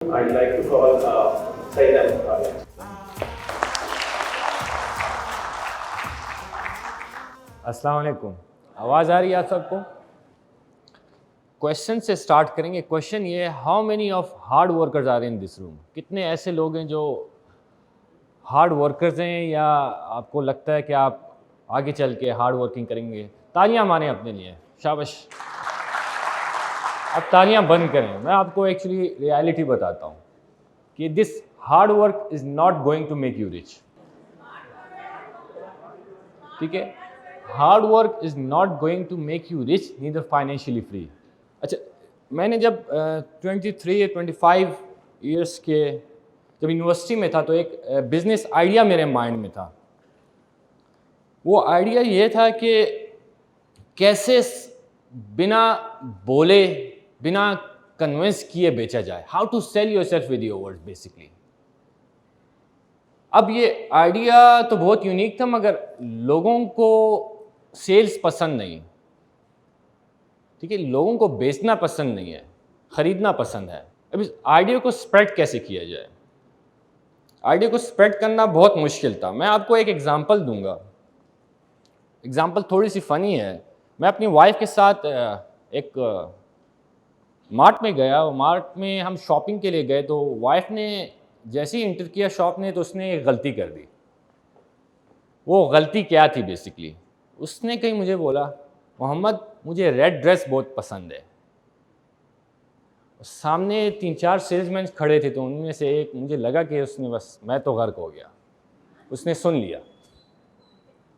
I'd like to call Sayyid next. अस्सलाम वालेकुम। आवाज़ आ रही है आप सबको? क्वेश्चन से स्टार्ट करेंगे। क्वेश्चन ये है, how many of hard workers are in this room? कितने ऐसे लोग हैं जो हार्ड वर्कर्स हैं या आपको लगता है कि आप आगे चल के हार्ड वर्किंग करेंगे? तालियां मारें अपने लिए, शाबाश। अब तालियां बंद करें। मैं आपको एक्चुअली रियलिटी बताता हूँ कि this hard work is not going to make you rich. ठीक है, hard work is not going to make you rich neither financially free. अच्छा, मैंने जब 23 या 25 ईयर्स के जब यूनिवर्सिटी में था तो एक बिज़नेस आइडिया मेरे माइंड में था। वो आइडिया ये था कि कैसे बिना बोले, बिना कन्विंस किए बेचा जाए, how to sell yourself with your words basically. अब ये आइडिया तो बहुत यूनिक था मगर लोगों को सेल्स पसंद नहीं। ठीक है, लोगों को बेचना पसंद नहीं है, ख़रीदना पसंद है। अब इस आइडिया को स्प्रेड कैसे किया जाए? आइडिया को स्प्रेड करना बहुत मुश्किल था। मैं आपको एक एग्जांपल दूंगा। एग्जांपल थोड़ी सी फ़नी है। मैं अपनी वाइफ के साथ एक मार्ट में गया। मार्ट में हम शॉपिंग के लिए गए तो वाइफ ने जैसे ही इंटर किया शॉप ने तो उसने एक गलती कर दी। वो गलती क्या थी बेसिकली? उसने कहीं मुझे बोला, मोहम्मद मुझे रेड ड्रेस बहुत पसंद है। सामने 3-4 सेल्समैन खड़े थे तो उनमें से एक, मुझे लगा कि उसने बस मैं तो गर्क हो गया। उसने सुन लिया।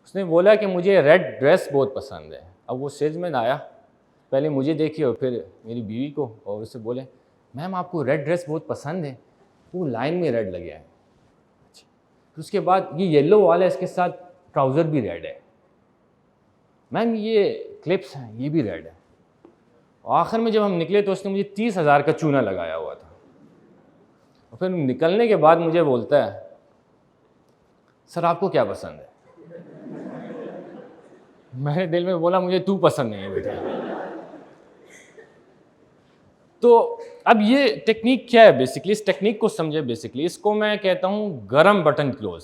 उसने बोला कि मुझे रेड ड्रेस बहुत पसंद है। अब वो सेल्समैन आया, पहले मुझे देखी और फिर मेरी बीवी को, और उससे बोले, मैम आपको रेड ड्रेस बहुत पसंद है? वो लाइन में रेड लगे है। अच्छा, फिर उसके बाद ये येलो वाला है, इसके साथ ट्राउज़र भी रेड है। मैम ये क्लिप्स हैं, ये भी रेड है। और आखिर में जब हम निकले तो उसने मुझे 30,000 का चूना लगाया हुआ था। और फिर निकलने के बाद मुझे बोलता है, सर आपको क्या पसंद है? मैंने दिल में बोला, मुझे तू पसंद नहीं है बेटा। तो अब ये टेक्निक क्या है बेसिकली? इस टेक्निक को समझे बेसिकली। इसको मैं कहता हूँ गरम बटन क्लोज।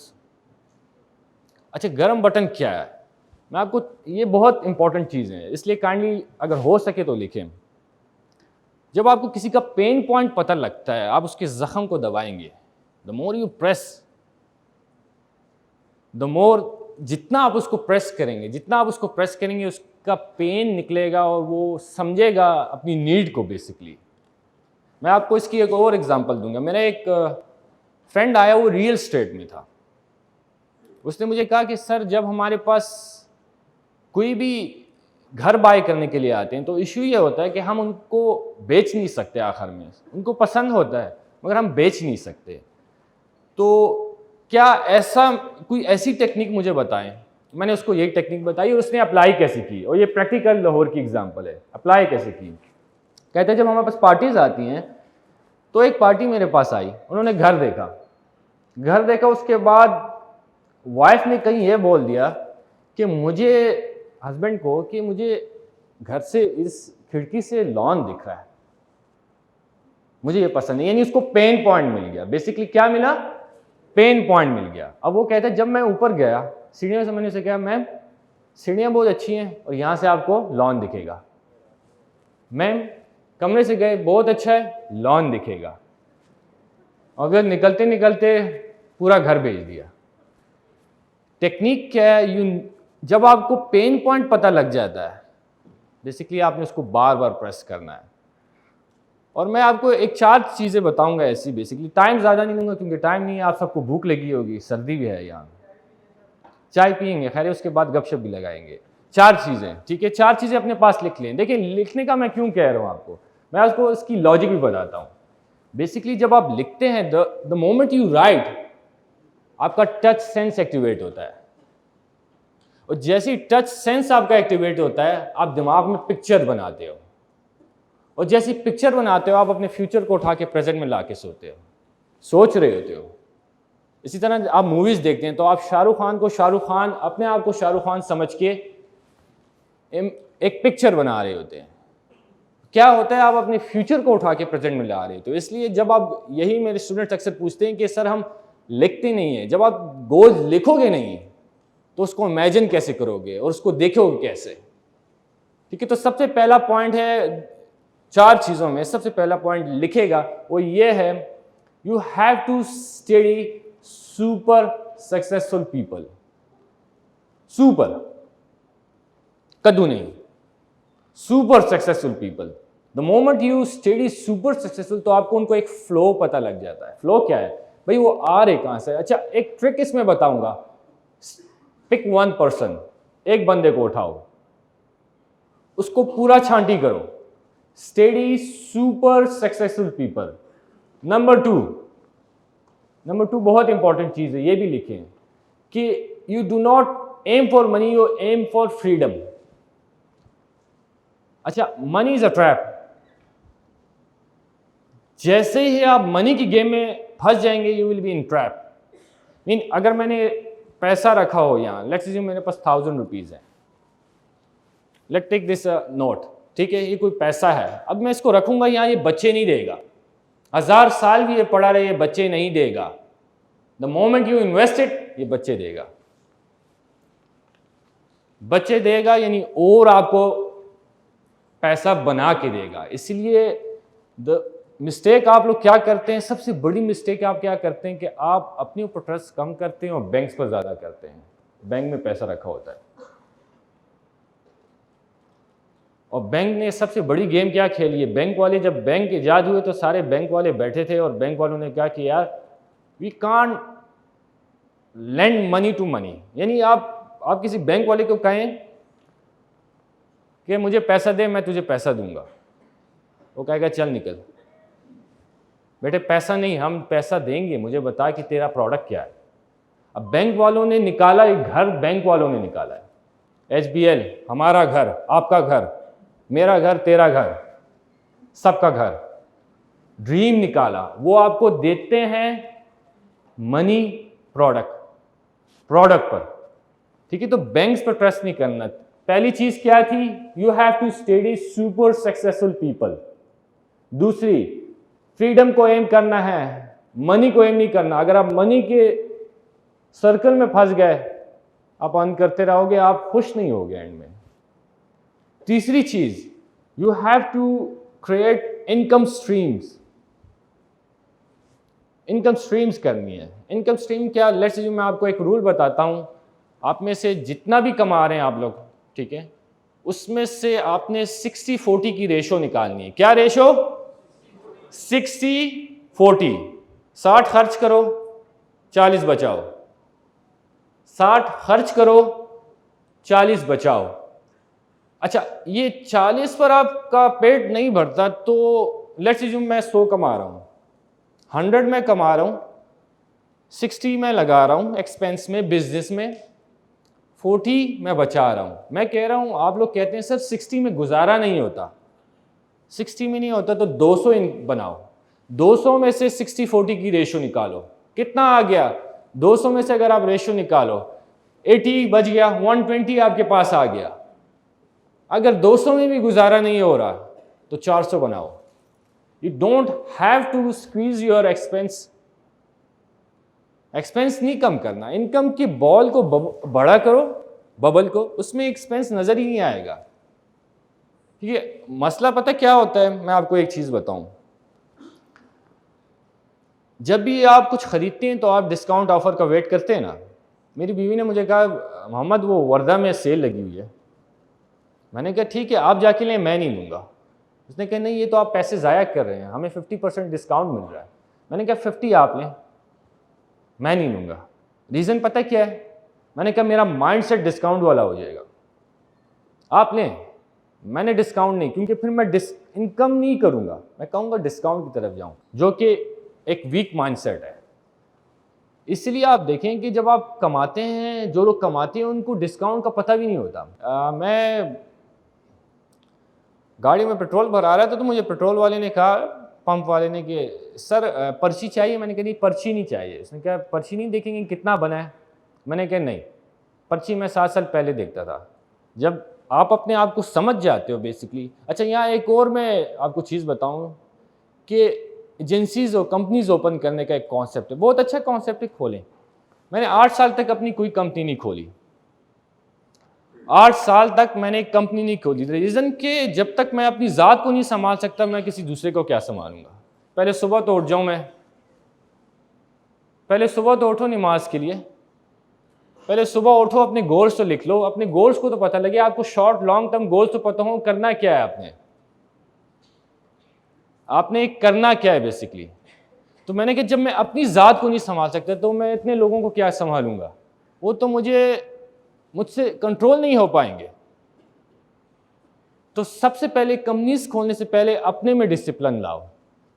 अच्छा, गरम बटन क्या है? मैं आपको, ये बहुत इंपॉर्टेंट चीज़ है, इसलिए काइंडली अगर हो सके तो लिखें। जब आपको किसी का पेन पॉइंट पता लगता है, आप उसके ज़ख्म को दबाएंगे। The more you press, the more, जितना आप उसको प्रेस करेंगे, जितना आप उसको प्रेस करेंगे उसका पेन निकलेगा और वो समझेगा अपनी नीड को बेसिकली। मैं आपको इसकी एक और एग्जांपल दूंगा। मेरा एक फ्रेंड आया, वो रियल एस्टेट में था। उसने मुझे कहा कि सर जब हमारे पास कोई भी घर बाय करने के लिए आते हैं तो इशू ये होता है कि हम उनको बेच नहीं सकते। आखिर में उनको पसंद होता है मगर हम बेच नहीं सकते। तो क्या ऐसा कोई ऐसी टेक्निक मुझे बताएं। मैंने उसको यही टेक्निक बताई और उसने अप्लाई कैसे की, और ये प्रैक्टिकल लाहौर की एग्जांपल है। अप्लाई कैसे की? कहते हैं जब हमारे पास पार्टीज आती हैं तो एक पार्टी मेरे पास आई, उन्होंने घर देखा। उसके बाद वाइफ ने कहीं ये बोल दिया कि मुझे, हस्बैंड को, कि मुझे घर से इस खिड़की से लॉन दिख रहा है, मुझे ये पसंद नहीं। यानी उसको पेन पॉइंट मिल गया। बेसिकली क्या मिला? पेन पॉइंट मिल गया। अब वो कहता है जब मैं ऊपर गया सीढ़ियों से, मैंने उसे कहा मैम सीढ़ियाँ बहुत अच्छी हैं और यहाँ से आपको लॉन दिखेगा। मैम कमरे से गए, बहुत अच्छा है, लॉन दिखेगा। और फिर निकलते निकलते पूरा घर भेज दिया। टेक्निक क्या है? जब आपको पेन पॉइंट पता लग जाता है बेसिकली आपने उसको बार बार प्रेस करना है। और मैं आपको एक 4 चीज़ें बताऊंगा ऐसी बेसिकली। टाइम ज़्यादा नहीं लूँगा क्योंकि टाइम नहीं है, आप सबको भूख लगी होगी, सर्दी भी है यहाँ, चाय पियेंगे, खैर उसके बाद गपशप भी लगाएंगे। 4 चीज़ें, ठीक है? 4 चीज़ें अपने पास लिख लें। देखिए लिखने का मैं क्यों कह रहा हूँ आपको, मैं आपको इसकी लॉजिक भी बताता हूँ। बेसिकली जब आप लिखते हैं, द मोमेंट यू राइट, आपका टच सेंस एक्टिवेट होता है। और जैसे ही टच सेंस आपका एक्टिवेट होता है आप दिमाग में पिक्चर बनाते हो, और जैसी पिक्चर बनाते हो आप अपने फ्यूचर को उठा के प्रेजेंट में ला के सोच रहे होते हो। इसी तरह आप मूवीज़ देखते हैं तो आप शाहरुख खान को शाहरुख खान, अपने आप को शाहरुख खान समझ के एक पिक्चर बना रहे होते हैं। क्या होता है, आप अपने फ्यूचर को उठा के प्रेजेंट में ला रहे हो। तो इसलिए जब आप, यही मेरे स्टूडेंट्स अक्सर पूछते हैं कि सर हम लिखते नहीं है, जब आप गोल लिखोगे नहीं तो उसको इमेजिन कैसे करोगे और उसको देखोगे कैसे। ठीक है, तो सबसे पहला पॉइंट है, 4 चीज़ों में सबसे पहला पॉइंट लिखेगा वो ये है, you have to study super successful people. Super, कद्दू नहीं, super successful people. The moment you study super successful तो आपको उनको एक फ्लो पता लग जाता है। फ्लो क्या है भाई, वो आ रहे कहां से। अच्छा, एक ट्रिक इसमें बताऊंगा, पिक वन पर्सन, एक बंदे को उठाओ, उसको पूरा छांटी करो, study super successful people. Number two बहुत इंपॉर्टेंट चीज है, ये भी लिखें कि you do not aim for money, you aim for freedom. अच्छा, मनी इज अ ट्रैप। जैसे ही आप मनी की गेम में फंस जाएंगे, you will be in trap. Mean अगर मैंने पैसा रखा हो यहाँ, लेट्स अज्यूम मेरे पास 1000 रुपीज है, लेट टेक दिस नोट, ठीक है, ये कोई पैसा है, अब मैं इसको रखूंगा यहाँ, ये बच्चे नहीं देगा, 1000 साल भी ये पड़ा रहे, ये बच्चे नहीं देगा। The moment you invest it, ये बच्चे देगा। बच्चे देगा यानी और आपको पैसा बना के देगा। इसलिए द मिस्टेक आप लोग क्या करते हैं, सबसे बड़ी मिस्टेक आप क्या करते हैं कि आप अपने ऊपर ट्रस्ट कम करते हैं और बैंक्स पर ज़्यादा करते हैं। बैंक में पैसा रखा होता है और बैंक ने सबसे बड़ी गेम क्या खेली है, बैंक वाले, जब बैंक ईजाद हुए तो सारे बैंक वाले बैठे थे और बैंक वालों ने क्या किया, we can't lend money to money. यानी आप किसी बैंक वाले को कहें कि मुझे पैसा दे, मैं तुझे पैसा दूंगा, वो कहेगा चल निकल। बेटे पैसा नहीं, हम पैसा देंगे, मुझे बता कि तेरा प्रोडक्ट क्या है। अब बैंक वालों ने निकाला एक घर, बैंक वालों ने निकाला है HBL, हमारा घर, आपका घर, मेरा घर, तेरा घर, सबका घर, ड्रीम निकाला। वो आपको देते हैं मनी प्रोडक्ट पर, ठीक है। तो बैंक्स पर ट्रस्ट नहीं करना। पहली चीज क्या थी, you have to study super successful people. दूसरी, फ्रीडम को एम करना है, मनी को एम नहीं करना। अगर आप मनी के सर्कल में फंस गए, आप अर्न करते रहोगे, आप खुश नहीं होगे एंड में। तीसरी चीज, you have to create income streams. Income streams करनी है। इनकम स्ट्रीम क्या, लेट्स से मैं आपको एक रूल बताता हूं, आप में से जितना भी कमा रहे हैं आप लोग, ठीक है, उसमें से आपने 60-40 की रेशो निकालनी है। क्या रेशो, 60-40। 60 खर्च करो, 40 बचाओ, 60 खर्च करो, 40 बचाओ। अच्छा, ये 40 पर आपका पेट नहीं भरता तो लेट्स अज्यूम मैं 100 कमा रहा हूं, 100 में कमा रहा हूं, 60 में लगा रहा हूं एक्सपेंस में, बिजनेस में, 40 मैं बचा रहा हूं। मैं कह रहा हूं, आप लोग कहते हैं सर 60 में गुजारा नहीं होता, 60 में नहीं होता तो 200 बनाओ, 200 में से 60-40 की रेशो निकालो, कितना आ गया, 200 में से अगर आप रेशो निकालो 80 बच गया, 120 आपके पास आ गया। अगर 200 में भी गुजारा नहीं हो रहा तो 400 बनाओ। You don't have to squeeze your expense नहीं कम करना, इनकम की बॉल को बड़ा करो, बबल को, उसमें एक्सपेंस नजर ही नहीं आएगा। ठीक है, मसला पता क्या होता है, मैं आपको एक चीज बताऊं, जब भी आप कुछ खरीदते हैं तो आप डिस्काउंट ऑफर का वेट करते हैं ना। मेरी बीवी ने मुझे कहा, मोहम्मद वो वर्धा में सेल लगी हुई है। मैंने कहा ठीक है आप जाके लें, मैं नहीं लूँगा। उसने कहा नहीं, ये तो आप पैसे ज़ाया कर रहे हैं, हमें 50% डिस्काउंट मिल रहा है। मैंने कहा 50 आप लें, मैं नहीं लूँगा। रीज़न पता क्या है, मैंने कहा मेरा माइंड सेट डिस्काउंट वाला हो जाएगा, आप लें, मैंने डिस्काउंट नहीं, क्योंकि फिर मैं इनकम नहीं करूँगा, मैं कहूँगा डिस्काउंट की तरफ जाऊँ, जो कि एक वीक माइंड सेट है। इसलिए आप देखें कि जब आप कमाते हैं, जो लोग कमाते हैं उनको डिस्काउंट का पता भी नहीं होता। मैं गाड़ी में पेट्रोल भरा रहा था तो मुझे पेट्रोल वाले ने कहा, पंप वाले ने, कि सर पर्ची चाहिए। मैंने कहा नहीं पर्ची नहीं चाहिए। उसने कहा पर्ची नहीं देखेंगे कितना बना है। मैंने कहा नहीं, पर्ची मैं 7 साल पहले देखता था, जब आप अपने आप को समझ जाते हो बेसिकली। अच्छा, यहाँ एक और मैं आपको चीज़ बताऊँ कि एजेंसीज और कंपनीज ओपन करने का एक कॉन्सेप्ट है, बहुत अच्छा कॉन्सेप्ट है, खोलें। मैंने 8 साल तक अपनी कोई कंपनी नहीं खोली, 8 साल तक मैंने एक कंपनी नहीं खोली। रीज़न कि जब तक मैं अपनी ज़ात को नहीं संभाल सकता, मैं किसी दूसरे को क्या संभालूंगा। पहले सुबह तो उठ जाऊँ मैं, पहले सुबह तो उठो नमाज के लिए, पहले सुबह उठो, अपने गोल्स तो लिख लो, अपने गोल्स को तो पता लगे, आपको शॉर्ट लॉन्ग टर्म गोल्स तो पता हो करना क्या है आपने करना क्या है बेसिकली। तो मैंने कहा जब मैं अपनी ज़ात को नहीं संभाल सकता तो मैं इतने लोगों को क्या संभालूंगा, वो तो मुझसे कंट्रोल नहीं हो पाएंगे। तो सबसे पहले कंपनीज खोलने से पहले अपने में डिसिप्लिन लाओ।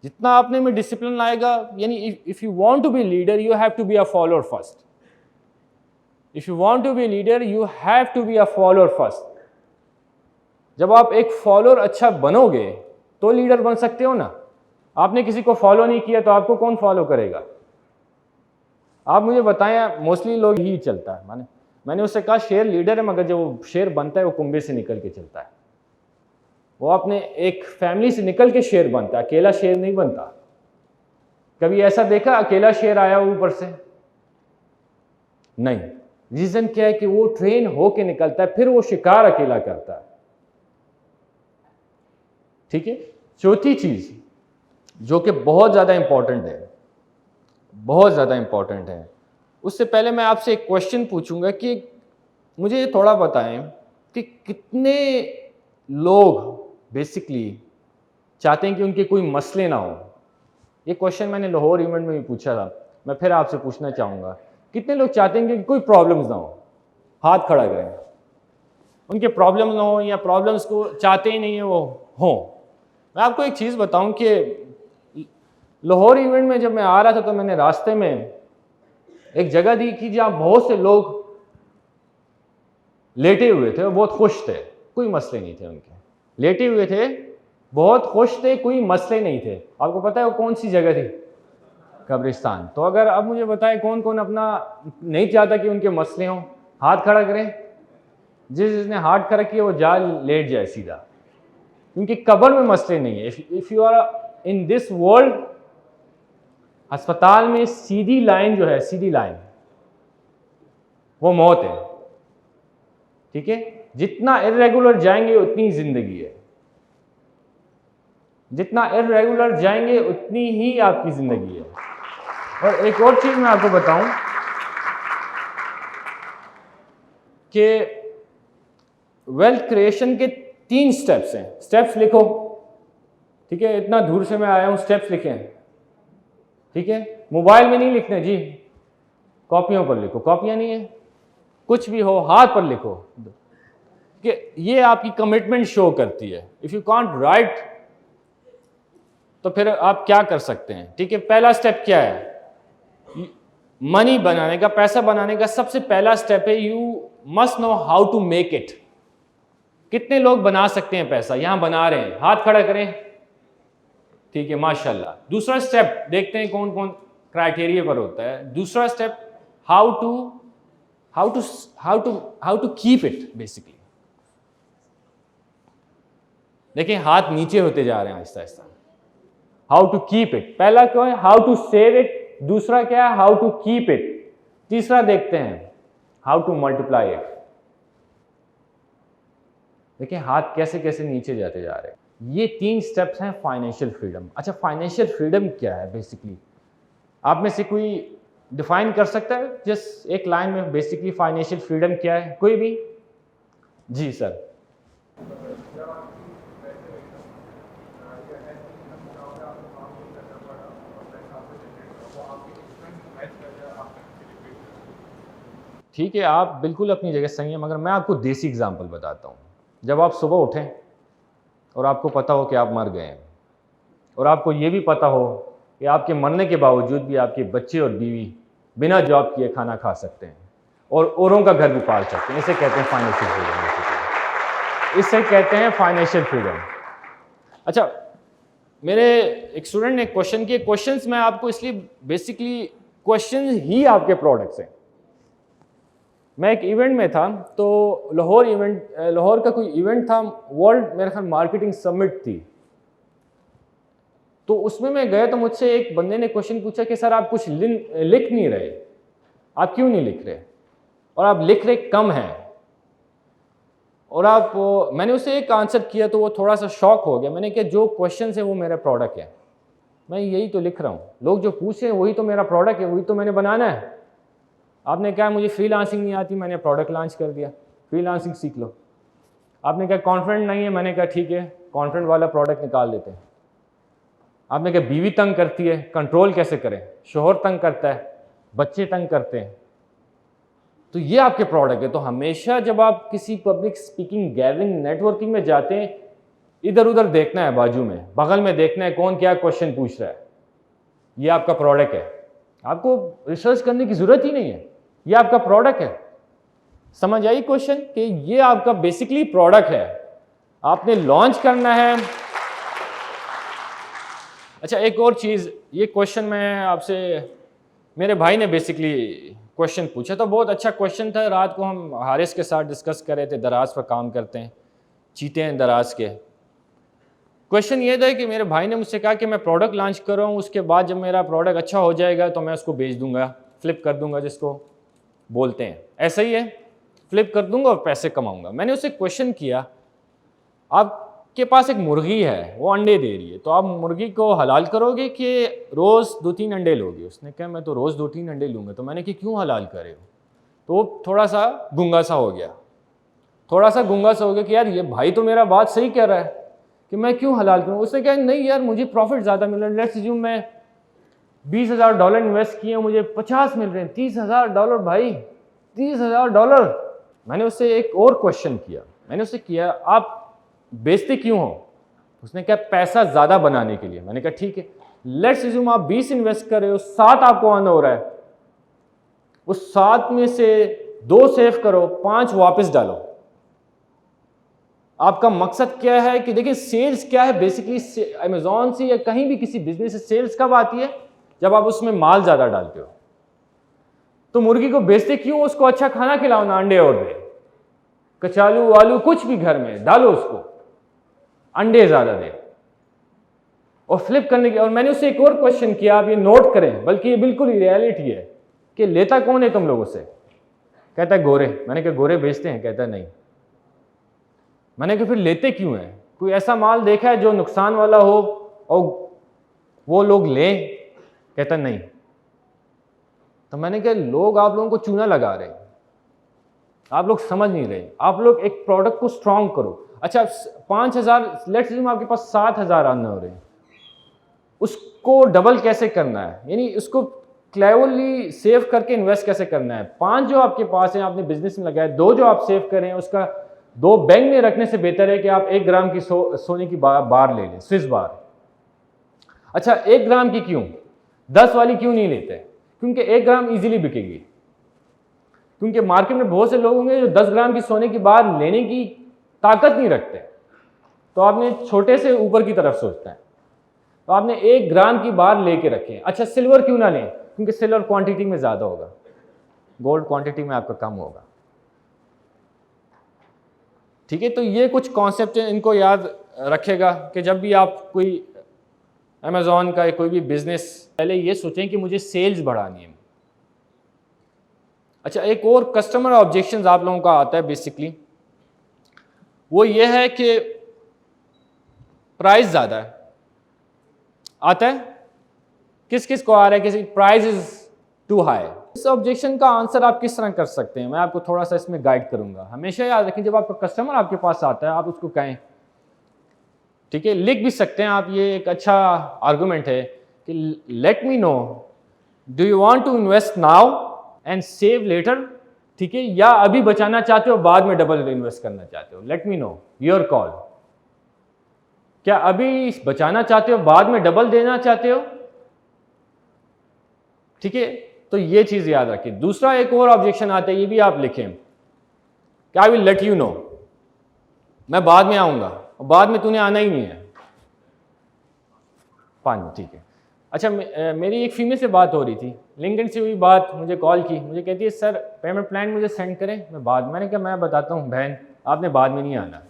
जितना अपने में डिसिप्लिन लाएगा, यानी if you want to be leader you have to be a follower first. If you want to be leader you have to be a follower first. जब आप एक फॉलोअर अच्छा बनोगे तो लीडर बन सकते हो ना। आपने किसी को फॉलो नहीं किया तो आपको कौन फॉलो करेगा? आप मुझे बताएं, मोस्टली लोग ही चलता है। मैंने उससे कहा शेर लीडर है, मगर जब वो शेर बनता है वो कुंबे से निकल के चलता है, वो अपने एक फैमिली से निकल के शेर बनता है, अकेला शेर नहीं बनता। कभी ऐसा देखा अकेला शेर आया ऊपर से? नहीं। रीजन क्या है कि वो ट्रेन होके निकलता है, फिर वो शिकार अकेला करता है। ठीक है। चौथी चीज जो कि बहुत ज्यादा इंपॉर्टेंट है, बहुत ज्यादा इंपॉर्टेंट है, उससे पहले मैं आपसे एक क्वेश्चन पूछूंगा कि मुझे थोड़ा बताएं कि कितने लोग बेसिकली चाहते हैं कि उनके कोई मसले ना हो। ये क्वेश्चन मैंने लाहौर इवेंट में भी पूछा था, मैं फिर आपसे पूछना चाहूँगा, कितने लोग चाहते हैं कि कोई प्रॉब्लम्स ना हो? हाथ खड़ा करें। उनके प्रॉब्लम ना हो या प्रॉब्लम्स को चाहते ही नहीं है वो हो। मैं आपको एक चीज़ बताऊं कि लाहौर इवेंट में जब मैं आ रहा था तो मैंने रास्ते में एक जगह देखी जहाँ बहुत से लोग लेटे हुए थे और बहुत खुश थे, कोई मसले नहीं थे उनके। लेटे हुए थे, बहुत खुश थे, कोई मसले नहीं थे। आपको पता है वो कौन सी जगह थी? कब्रिस्तान। तो अगर अब मुझे बताएं कौन कौन अपना नहीं चाहता कि उनके मसले हों, हाथ खड़ा करें। जिसने हाथ खड़ा किया वो जा लेट जाए सीधा, क्योंकि कब्र में मसले नहीं है। If you are in this world, अस्पताल में सीधी लाइन जो है, सीधी लाइन वो मौत है। ठीक है। जितना इर्रेगुलर जाएंगे उतनी जिंदगी है, जितना इर्रेगुलर जाएंगे उतनी ही आपकी जिंदगी है। और एक और चीज मैं आपको बताऊं कि वेल्थ क्रिएशन के 3 स्टेप्स हैं। स्टेप्स लिखो, ठीक है, इतना दूर से मैं आया हूं, स्टेप्स लिखे हैं, ठीक है। मोबाइल में नहीं लिखने जी, कॉपियों पर लिखो, कॉपियां नहीं है, कुछ भी हो हाथ पर लिखो, कि ये आपकी कमिटमेंट शो करती है। इफ यू कांट राइट तो फिर आप क्या कर सकते हैं? ठीक है। पहला स्टेप क्या है? मनी बनाने का, पैसा बनाने का सबसे पहला स्टेप है you must know how to make it. कितने लोग बना सकते हैं पैसा? यहां बना रहे हैं, हाथ खड़ा करें। ठीक है, माशाल्लाह। दूसरा स्टेप देखते हैं कौन कौन क्राइटेरिया पर होता है। दूसरा step how to keep it basically. देखिए हाथ नीचे होते जा रहे हैं Aahista Aahista. How to keep it, पहला क्या है? How to save it. दूसरा क्या है? How to keep it. तीसरा देखते हैं हाउ टू मल्टीप्लाई इट। देखिए हाथ कैसे कैसे नीचे जाते जा रहे हैं। ये 3 स्टेप्स हैं फाइनेंशियल फ्रीडम। अच्छा, फाइनेंशियल फ्रीडम क्या है बेसिकली? आप में से कोई डिफाइन कर सकता है जस्ट एक लाइन में बेसिकली फाइनेंशियल फ्रीडम क्या है? कोई भी? जी सर। ठीक है, आप बिल्कुल अपनी जगह सही हैं, मगर मैं आपको देसी एग्जांपल बताता हूँ। जब आप सुबह उठें और आपको पता हो कि आप मर गए हैं, और आपको ये भी पता हो कि आपके मरने के बावजूद भी आपके बच्चे और बीवी बिना जॉब किए खाना खा सकते हैं और औरों का घर भी पाल सकते हैं, इसे कहते हैं फाइनेंशियल फ्रीडम। इसे कहते हैं फाइनेंशियल फ्रीडम। अच्छा, मेरे एक स्टूडेंट ने क्वेश्चन किए। क्वेश्चंस मैं आपको इसलिए बेसिकली क्वेश्चन ही आपके प्रोडक्ट्स हैं। मैं एक इवेंट में था, तो लाहौर का कोई इवेंट था, वर्ल्ड मेरे ख्याल मार्केटिंग समिट थी। तो उसमें मैं गया तो मुझसे एक बंदे ने क्वेश्चन पूछा कि सर आप कुछ लिख नहीं रहे, आप क्यों नहीं लिख रहे, और आप लिख रहे कम हैं, और आप मैंने उसे एक आंसर किया तो वो थोड़ा सा शॉक हो गया। मैंने कहा जो क्वेश्चन है वो मेरा प्रोडक्ट है, मैं यही तो लिख रहा हूँ, लोग जो पूछ रहे हैं वही तो मेरा प्रोडक्ट है, वही तो मैंने बनाना है। आपने कहा मुझे फ्रीलांसिंग नहीं आती, मैंने प्रोडक्ट लॉन्च कर दिया, फ्रीलांसिंग सीख लो। आपने कहा कॉन्फिडेंट नहीं है, मैंने कहा ठीक है कॉन्फिडेंट वाला प्रोडक्ट निकाल देते हैं। आपने कहा बीवी तंग करती है, कंट्रोल कैसे करें, शोहर तंग करता है, बच्चे तंग करते हैं, तो ये आपके प्रोडक्ट है। तो हमेशा जब आप किसी पब्लिक स्पीकिंग, गैदरिंग, नेटवर्किंग में जाते हैं, इधर उधर देखना है, बाजू में बगल में देखना है कौन क्या क्वेश्चन पूछ रहा है, ये आपका प्रोडक्ट है। आपको रिसर्च करने की जरूरत ही नहीं है, ये आपका प्रोडक्ट है। समझ आई क्वेश्चन कि ये आपका बेसिकली प्रोडक्ट है, आपने लॉन्च करना है। अच्छा एक और चीज़, ये क्वेश्चन मैं आपसे, मेरे भाई ने बेसिकली क्वेश्चन पूछा, तो बहुत अच्छा क्वेश्चन था। रात को हम हारिस के साथ डिस्कस कर रहे थे, दराज पर काम करते हैं, चीते हैं दराज के। क्वेश्चन ये था कि मेरे भाई ने मुझसे कहा कि मैं प्रोडक्ट लॉन्च कर रहा हूँ, उसके बाद जब मेरा प्रोडक्ट अच्छा हो जाएगा तो मैं उसको बेच दूंगा, फ्लिप कर दूंगा, जिसको बोलते हैं, ऐसा ही है, फ्लिप कर दूंगा और पैसे कमाऊंगा। मैंने उससे क्वेश्चन किया, आपके पास एक मुर्गी है, वो अंडे दे रही है, तो आप मुर्गी को हलाल करोगे कि रोज़ 2-3 अंडे लोगे? उसने कहा मैं तो रोज़ 2-3 अंडे लूँगा। तो मैंने कहा क्यों हलाल करे हो? तो वो थोड़ा सा गुंगा सा हो गया, कि यार ये भाई तो मेरा बात सही कह रहा है कि मैं क्यों हलाल करूँ। उसने कहा नहीं यार मुझे प्रॉफिट ज़्यादा मिल रहा है, लेट्स अज्यूम मैं $20,000 इन्वेस्ट किए, मुझे 50 मिल रहे हैं, $30,000 भाई, $30,000। मैंने उससे एक और क्वेश्चन किया, मैंने उससे किया आप बेचते क्यों हो? उसने कहा पैसा ज़्यादा बनाने के लिए। मैंने कहा ठीक है, लेट्स अज्यूम आप 20 इन्वेस्ट कर रहे हो, 7 आपको अर्न हो रहा है, उस 7 में से 2 सेव करो, 5 वापस डालो। आपका मकसद क्या है कि देखिए सेल्स क्या है बेसिकली, अमेजॉन से या कहीं भी किसी बिजनेस से सेल्स कब आती है? जब आप उसमें माल ज़्यादा डालते हो। तो मुर्गी को बेचते क्यों? उसको अच्छा खाना खिलाओ ना, अंडे और दे, कचालू आलू कुछ भी घर में डालो, उसको अंडे ज़्यादा दे और फ्लिप करने की। और मैंने उससे एक और क्वेश्चन किया, आप ये नोट करें, बल्कि ये बिल्कुल ही रियलिटी है कि लेता कौन है तुम लोगों से? कहता है गोरे। मैंने कहा गोरे बेचते हैं? कहता है नहीं। मैंने कहा फिर लेते क्यों हैं? कोई ऐसा माल देखा है जो नुकसान वाला हो और वो लोग लें? कहता नहीं। तो मैंने कहा लोग आप लोगों को चूना लगा रहे हैं, आप लोग समझ नहीं रहे, आप लोग एक प्रोडक्ट को स्ट्रॉन्ग करो। अच्छा 5,000, लेट्स से आपके पास 7,000 आने हो रहे हैं, उसको डबल कैसे करना है, यानी उसको क्लेवरली सेव करके इन्वेस्ट कैसे करना है। 5 जो आपके पास है आपने बिजनेस में लगाया, 2 जो आप सेव करें, उसका 2 बैंक में रखने से बेहतर है कि आप 1 ग्राम की सोने की बार ले लें, स्विस बार। अच्छा 1 ग्राम की क्यों, 10 वाली क्यों नहीं लेते? क्योंकि 1 ग्राम इजीली बिकेगी, क्योंकि मार्केट में बहुत से लोग होंगे जो 10 ग्राम की सोने की बार लेने की ताकत नहीं रखते। तो आपने छोटे से ऊपर की तरफ सोचना है, तो आपने 1 ग्राम की बार लेके रखें। अच्छा सिल्वर क्यों ना लें? क्योंकि सिल्वर क्वांटिटी में ज़्यादा होगा, गोल्ड क्वांटिटी में आपका कम होगा। ठीक है, तो ये कुछ कॉन्सेप्ट हैं, इनको याद रखेगा कि जब भी आप कोई अमेज़ॉन का कोई भी बिजनेस, पहले ये सोचें कि मुझे सेल्स बढ़ानी है। अच्छा एक और कस्टमर ऑब्जेक्शंस आप लोगों का आता है बेसिकली, वो ये है कि प्राइस ज़्यादा है। आता है किस किस को आ रहा है किसी प्राइस इज टू हाई। इस ऑब्जेक्शन का आंसर आप किस तरह कर सकते हैं, मैं आपको थोड़ा सा इसमें गाइड करूंगा। हमेशा याद रखें जब आपका कस्टमर आपके पास आता है आप उसको कहें, ठीक है, लिख भी सकते हैं आप, ये एक अच्छा आर्गुमेंट है कि let me know do you want to invest now and save later, ठीक है, या अभी बचाना चाहते हो बाद में डबल इन्वेस्ट करना चाहते हो, late me no, your call. क्या अभी बचाना चाहते हो बाद में डबल देना चाहते हो? ठीक है, तो ये चीज याद रखें। दूसरा एक और ऑब्जेक्शन आता है, ये भी आप लिखें, क्या I will let you know, मैं बाद में आऊंगा, और बाद में तूने आना ही नहीं है। 5 मिनट, ठीक है। अच्छा मेरी एक फीमेल से बात हो रही थी, लिंक्डइन से हुई बात, मुझे कॉल की, मुझे कहती है सर पेमेंट प्लान मुझे सेंड करें, मैं बाद, मैंने कहा मैं बताता हूँ बहन, आपने बाद में नहीं आना,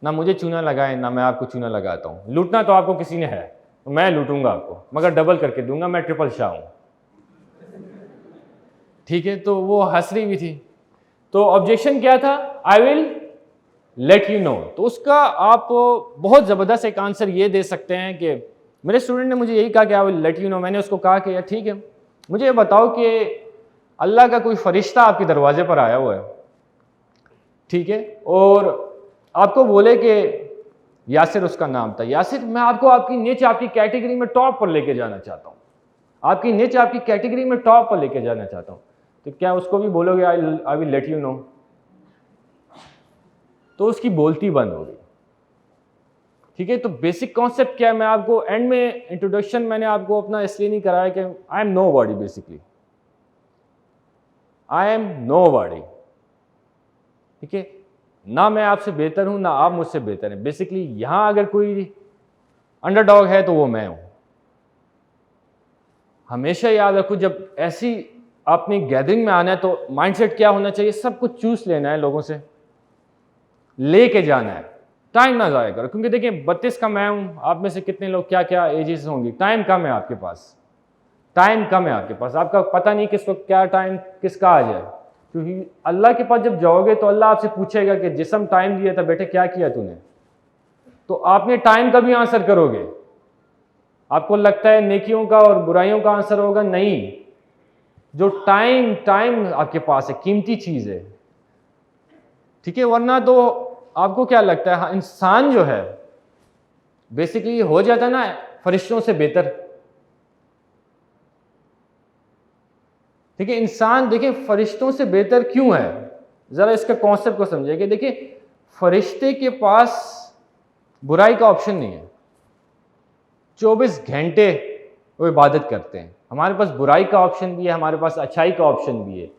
ना मुझे चूना लगाए ना मैं आपको चूना लगाता हूँ, लूटना तो आपको किसी ने है, तो मैं लूटूंगा आपको, मगर डबल करके दूंगा, मैं ट्रिपल शाह हूँ। ठीक है, तो वो हंस रही भी थी। तो ऑब्जेक्शन क्या था? I will let you know. तो उसका आप बहुत ज़बरदस्त एक आंसर ये दे सकते हैं कि मेरे स्टूडेंट ने मुझे यही कहा कि I will let you know. मैंने उसको कहा कि यार ठीक है, मुझे ये बताओ कि अल्लाह का कोई फरिश्ता आपके दरवाजे पर आया हुआ है, ठीक है, और आपको बोले कि यासिर उसका नाम था, यासिर मैं आपको आपकी निच आपकी कैटेगरी में टॉप पर लेके जाना चाहता हूँ, आपकी निच आपकी कैटेगरी में टॉप पर लेके जाना चाहता हूँ, तो क्या उसको भी बोलोगे I will let you know? तो उसकी बोलती बंद हो गई। ठीक है, तो बेसिक कॉन्सेप्ट क्या है, मैं आपको एंड में इंट्रोडक्शन मैंने आपको अपना इसलिए नहीं कराया कि I am nobody, basically I am nobody. ठीक है, ना मैं आपसे बेहतर हूं ना आप मुझसे बेहतर हैं। बेसिकली यहां अगर कोई अंडरडॉग है तो वो मैं हूं। हमेशा याद रखो, जब ऐसी अपनी गैदरिंग में आना है तो माइंडसेट क्या होना चाहिए, सब कुछ चूस लेना है, लोगों से लेके जाना है, टाइम ना ज़ाया करो। क्योंकि देखिए 32 का मैं हूं, आप में से कितने लोग क्या क्या एजेस होंगी, टाइम कम है आपके पास, टाइम कम है आपके पास, आपका पता नहीं किस वक्त क्या टाइम किसका आ जाए। क्योंकि अल्लाह के पास जब जाओगे तो अल्लाह आपसे पूछेगा कि जिसम टाइम दिया था बेटे क्या किया तूने, तो आपने टाइम का भी आंसर करोगे। आपको लगता है नेकियों का और बुराइयों का आंसर होगा, नहीं, जो टाइम टाइम आपके पास है, कीमती चीज है। ठीक है, वरना तो आपको क्या लगता है, हाँ, इंसान जो है बेसिकली हो जाता है ना फरिश्तों से बेहतर। ठीक है, इंसान देखिए फरिश्तों से बेहतर क्यों है, जरा इसका कॉन्सेप्ट को समझिए। देखिए फरिश्ते के पास बुराई का ऑप्शन नहीं है, 24 घंटे वो इबादत करते हैं। हमारे पास बुराई का ऑप्शन भी है, हमारे पास अच्छाई का ऑप्शन भी है,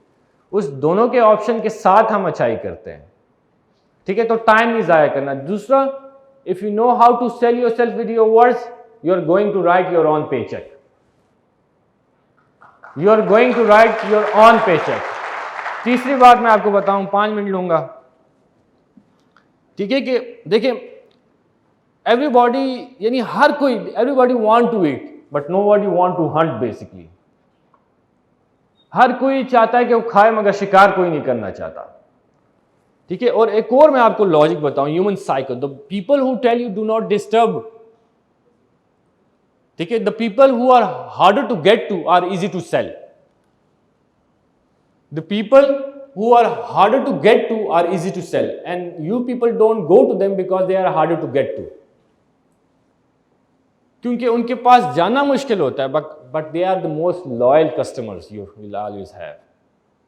उस दोनों के ऑप्शन के साथ हम अच्छाई करते हैं। ठीक है, तो टाइम नहीं ज़ाया करना। दूसरा, if you know how to sell yourself with your words, you are going to write your own paycheck, you are going to write your own paycheck. तीसरी बात मैं आपको बताऊं, 5 मिनट लूंगा। ठीक है, कि देखिए एवरीबॉडी, यानी हर कोई, everybody want to eat but nobody want to hunt. Basically हर कोई चाहता है कि वो खाए, मगर शिकार कोई नहीं करना चाहता। ठीक है, और एक और मैं आपको लॉजिक बताऊं, human cycle, the people who tell you do not disturb, ठीक है, the people who are harder to get to are easy to sell. The people who are harder to get to are easy to sell, and you people don't go to them because they are harder to get to, क्योंकि उनके पास जाना मुश्किल होता है, but they are the most loyal customers you will always have,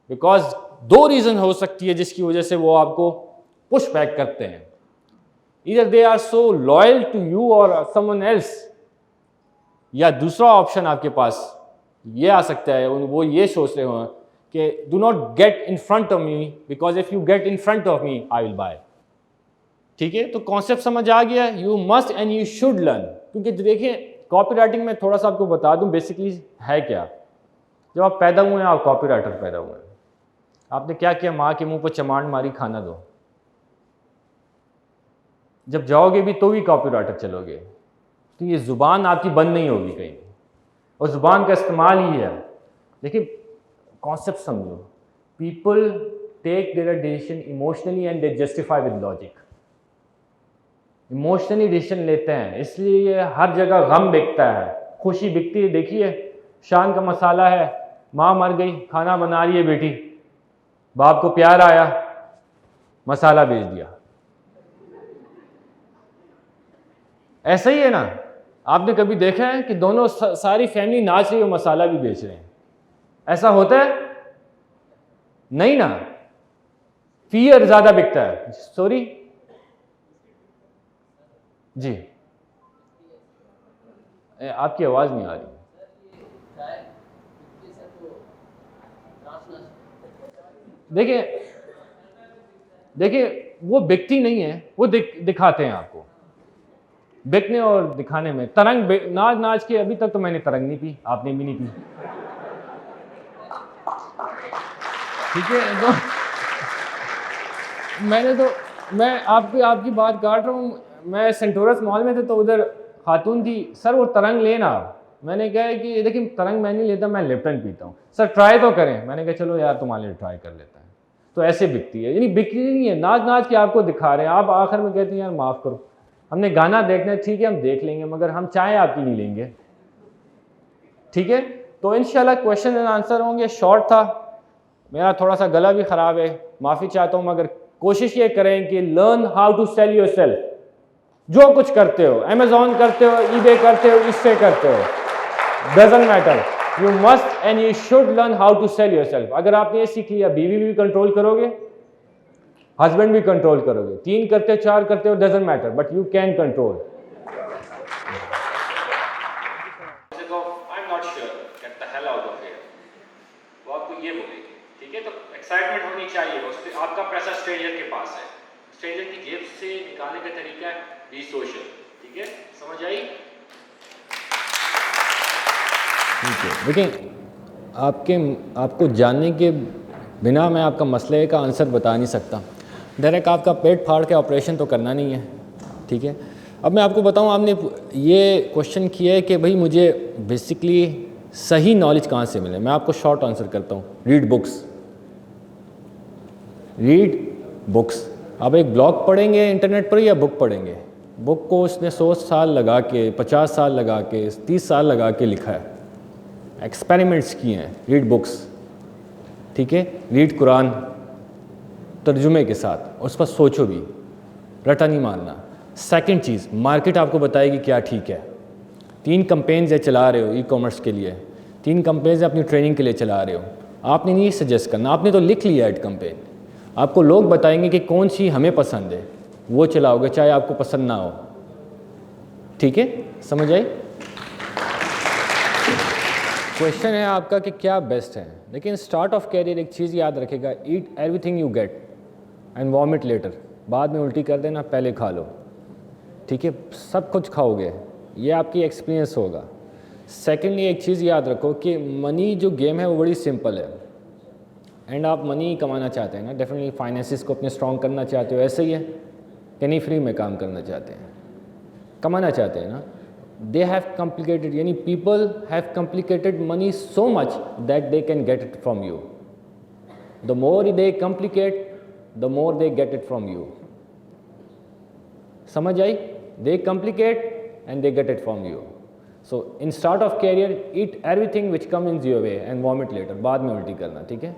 because 2 reason हो सकती है जिसकी वजह से वो आपको पुश बैक करते हैं। either they are so loyal to you or someone else, या दूसरा ऑप्शन आपके पास ये आ सकता है, वो ये सोच रहे हो कि do not get in front of me because if you get in front of me I will buy। ठीक है, तो कॉन्सेप्ट समझ आ गया, you must and you should learn. क्योंकि देखिए कॉपी राइटिंग में थोड़ा सा आपको बता दूं बेसिकली है क्या। जब आप पैदा हुए हैं, आप कॉपी राइटर पैदा हुए हैं, आपने क्या किया, माँ के मुंह पर चमाड़ मारी, खाना दो, जब जाओगे भी तो भी कॉपी राइटर चलोगे, तो ये जुबान आपकी बंद नहीं होगी कहीं, और जुबान का इस्तेमाल ही है। देखिए कॉन्सेप्ट समझो, people take their decision emotionally and they justify with logic. Emotionally decision लेते हैं, इसलिए हर जगह गम बिकता है, खुशी बिकती है। देखिए शान का मसाला है, माँ मर गई, खाना बना रही है बेटी, बाप को प्यार आया, मसाला बेच दिया। ऐसा ही है ना, आपने कभी देखा है कि दोनों सारी फैमिली नाच रही है, मसाला भी बेच रहे हैं? ऐसा होता है? नहीं ना, फियर ज्यादा बिकता है। सॉरी जी, आपकी आवाज नहीं आ रही। देखिए वो बिकती नहीं है, वो दिखाते हैं आपको। बिकने और दिखाने में। तरंग नाच नाच के अभी तक तो मैंने तरंग नहीं पी, आपने भी नहीं पी, ठीक है। तो मैं आपकी बात काट रहा हूँ। मैं सेंटोरस मॉल में थे तो उधर खातून थी, सर वो तरंग लेना। मैंने कहा है कि देखिए तरंग मैं नहीं लेता, मैं लिप्टन पीता हूँ। सर ट्राई तो करें। मैंने कहा चलो यार तुम्हारे लिए ट्राई कर लेता है। तो ऐसे बिकती है, यानी बिक्री नहीं है, नाच नाच के आपको दिखा रहे हैं। आप आखिर में कहते हैं यार माफ़ करो, हमने गाना देखना है, ठीक है हम देख लेंगे, मगर हम चाय आपकी नहीं लेंगे, ठीक है। तो इंशाल्लाह क्वेश्चन एंड आंसर होंगे, शॉर्ट था, मेरा थोड़ा सा गला भी ख़राब है, माफ़ी चाहता हूँ, मगर कोशिश ये करें कि learn how to sell yourself. जो कुछ करते हो, अमेजोन करते हो, ईबे करते हो, इससे करते हो, doesn't matter, you must and you should learn how to sell yourself. अगर आपने ये सीख लिया, बीवी भी कंट्रोल करोगे, हस्बैंड भी कंट्रोल करोगे, 3 करते हो 4 करते हो, doesn't matter, but you can control. I'm not sure, get the hell out of here। वो आपको ये बोलेगी, ठीक है। तो एक्साइटमेंट होनी चाहिए, उससे आपका पैसा स्ट्रेंजर के पास है, स्ट्रेंजर की जेब से निकालने का तरीका है बी सोशल, ठीक है, समझ आई? ठीक है, देखिए आपको जानने के बिना मैं आपका मसले का आंसर बता नहीं सकता। डायरेक्ट आपका पेट फाड़ के ऑपरेशन तो करना नहीं है, ठीक है। अब मैं आपको बताऊं, आपने ये क्वेश्चन किया है कि भाई मुझे बेसिकली सही नॉलेज कहाँ से मिले। मैं आपको शॉर्ट आंसर करता हूँ, रीड बुक्स, रीड बुक्स। आप एक ब्लॉग पढ़ेंगे इंटरनेट पर या बुक पढ़ेंगे? बुक को उसने 100 साल लगा के, 50 साल लगा के, 30 साल लगा के लिखा है, एक्सपेरिमेंट्स किए हैं। रीड बुक्स, ठीक है। रीड कुरान तर्जुमे के साथ, उस पर सोचो भी, रटा नहीं मारना। सेकंड चीज़, मार्केट आपको बताएगी क्या ठीक है। 3 कंपेन्स चला रहे हो ई कॉमर्स के लिए, 3 कंपेन्स अपनी ट्रेनिंग के लिए चला रहे हो, आपने नहीं सजेस्ट करना, आपने तो लिख लिया एड कंपेन। आपको लोग बताएंगे कि कौन सी हमें पसंद है, वो चलाओगे चाहे आपको पसंद ना हो, ठीक है, समझ आई? क्वेश्चन है आपका कि क्या बेस्ट है। लेकिन स्टार्ट ऑफ कैरियर एक चीज़ याद रखेगा, eat everything you get and vomit later. बाद में उल्टी कर देना, पहले खा लो, ठीक है। सब कुछ खाओगे, ये आपकी एक्सपीरियंस होगा। सेकेंडली एक चीज़ याद रखो कि मनी जो गेम है वो बड़ी सिंपल है, एंड आप मनी कमाना चाहते हैं ना, डेफिनेटली फाइनेंसिस को अपने स्ट्रॉन्ग करना चाहते हो, ऐसे ही है कि नहीं फ्री में काम करना चाहते हैं, कमाना चाहते हैं ना। दे हैव कॉम्प्लिकेटेड, यानी people have complicated money so much that they can get it from you. The more they complicate, the more they get it from you. समझ आई? दे complicate and they get it from you. So in start of career, eat everything which comes in your way and vomit later, बाद में उल्टी करना, ठीक है।